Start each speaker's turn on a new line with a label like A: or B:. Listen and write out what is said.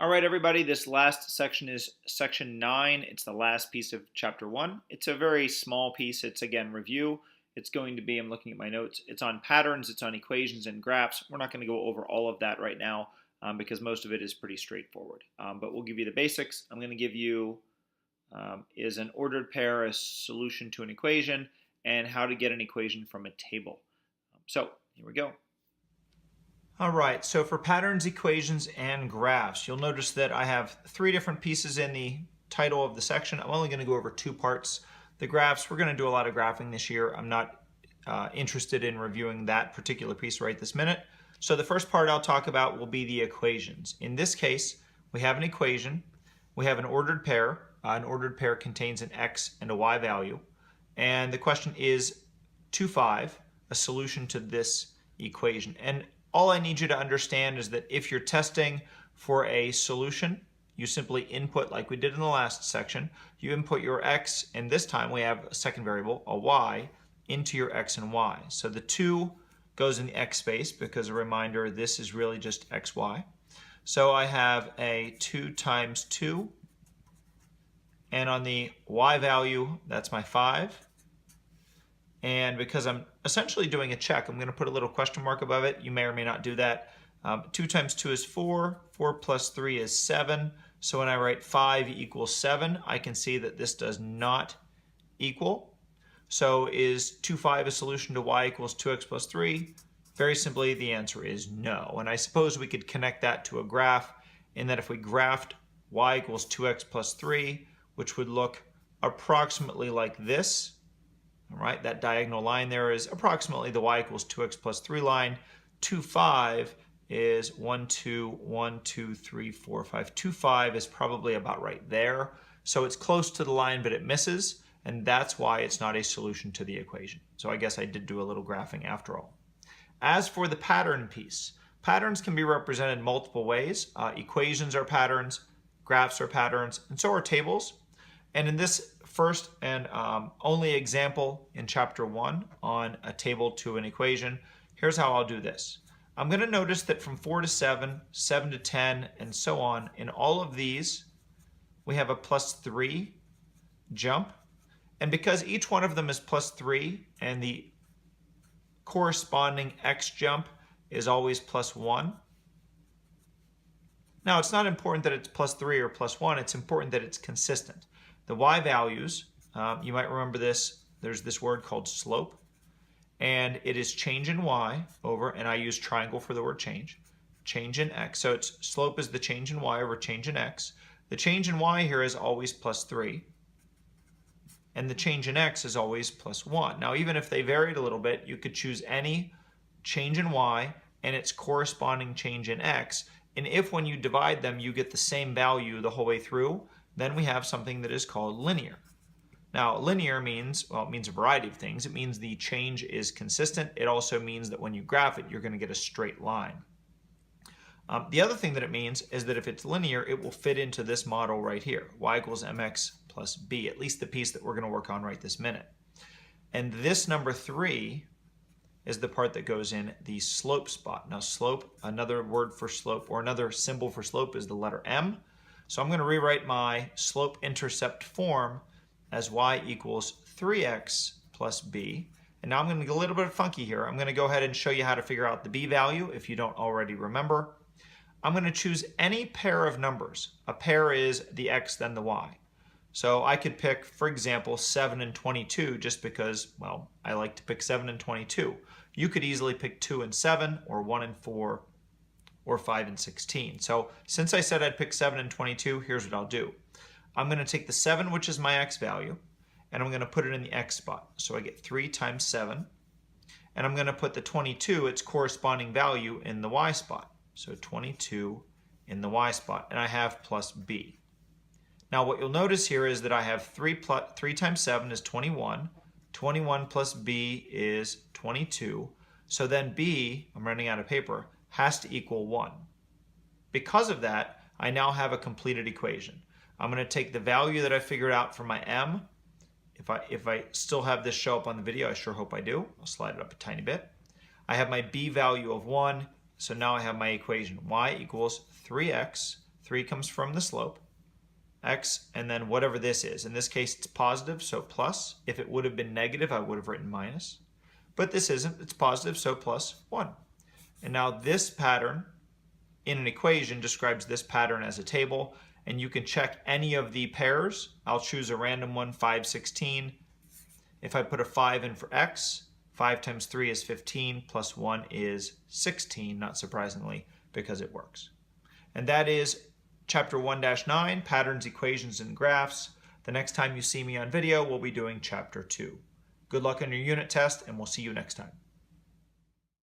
A: All right, everybody, this last section is section 9. It's the last piece of chapter 1. It's a very small piece. It's, again, review. It's going to be, I'm looking at my notes, it's on patterns, it's on equations and graphs. We're not going to go over all of that right now because most of it is pretty straightforward. But we'll give you the basics. I'm going to give you is an ordered pair a solution to an equation and how to get an equation from a table. So here we go. All right, so for patterns, equations, and graphs, you'll notice that I have 3 different pieces in the title of the section. I'm only going to go over 2 parts. The graphs, we're going to do a lot of graphing this year. I'm not interested in reviewing that particular piece right this minute. So the first part I'll talk about will be the equations. In this case, we have an equation. We have an ordered pair. An ordered pair contains an x and a y value. And the question is 2, 5, a solution to this equation. And all I need you to understand is that if you're testing for a solution, you simply input, like we did in the last section, you input your x, and this time we have a second variable, a y, into your x and y. So the 2 goes in the x space because, a reminder, this is really just xy. So I have a 2 times 2, and on the y value, that's my 5. And because I'm essentially doing a check, I'm going to put a little question mark above it. You may or may not do that. 2 times 2 is 4. 4 plus 3 is 7. So when I write 5 equals 7, I can see that this does not equal. So is 2, 5 a solution to y equals 2x plus 3? Very simply, the answer is no. And I suppose we could connect that to a graph in that if we graphed y equals 2x plus 3, which would look approximately like this, all right, that diagonal line there is approximately the y equals 2x plus 3 line. 2, 5 is 1, 2, 1, 2, 3, 4, 5. 2, 5 is probably about right there. So it's close to the line, but it misses, and that's why it's not a solution to the equation. So I guess I did do a little graphing after all. As for the pattern piece, patterns can be represented multiple ways. Equations are patterns, graphs are patterns, and so are tables. And in this first and only example in chapter 1 on a table to an equation, here's how I'll do this. I'm going to notice that from 4 to 7, 7 to 10, and so on, in all of these, we have a plus 3 jump. And because each one of them is plus 3 and the corresponding x jump is always plus 1, now it's not important that it's plus 3 or plus 1, it's important that it's consistent. The y values, you might remember this, there's this word called slope, and it is change in y over, and I use triangle for the word change in x. So it's slope is the change in y over change in x. The change in y here is always plus 3, and the change in x is always plus 1. Now even if they varied a little bit, you could choose any change in y and its corresponding change in x, and if when you divide them you get the same value the whole way through, then we have something that is called linear. Now, linear means, well, it means a variety of things. It means the change is consistent. It also means that when you graph it, you're going to get a straight line. The other thing that it means is that if it's linear, it will fit into this model right here, y equals mx plus b, at least the piece that we're going to work on right this minute. And this number 3 is the part that goes in the slope spot. Now, slope, another word for slope, or another symbol for slope is the letter m. So I'm going to rewrite my slope-intercept form as y equals 3x plus b. And now I'm going to get a little bit funky here. I'm going to go ahead and show you how to figure out the b value if you don't already remember. I'm going to choose any pair of numbers. A pair is the x, then the y. So I could pick, for example, 7 and 22 just because, well, I like to pick 7 and 22. You could easily pick 2 and 7 or 1 and 4. Or 5 and 16. So since I said I'd pick 7 and 22, here's what I'll do. I'm going to take the 7, which is my x value, and I'm going to put it in the x spot. So I get 3 times 7. And I'm going to put the 22, its corresponding value, in the y spot. So 22 in the y spot. And I have plus b. Now what you'll notice here is that I have 3 times 7 is 21. 21 plus b is 22. So then b, I'm running out of paper, has to equal 1. Because of that, I now have a completed equation. I'm going to take the value that I figured out for my m. If I still have this show up on the video, I sure hope I do. I'll slide it up a tiny bit. I have my b value of 1, so now I have my equation. Y equals 3x 3 comes from the slope, x, and then whatever this is. In this case, it's positive, so plus. If it would have been negative, I would have written minus. But this isn't. It's positive, so plus 1. And now this pattern in an equation describes this pattern as a table, and you can check any of the pairs. I'll choose a random one, 5, 16. If I put a 5 in for x, 5 times 3 is 15, plus 1 is 16, not surprisingly, because it works. And that is Chapter 1-9, Patterns, Equations, and Graphs. The next time you see me on video, we'll be doing Chapter 2. Good luck on your unit test, and we'll see you next time.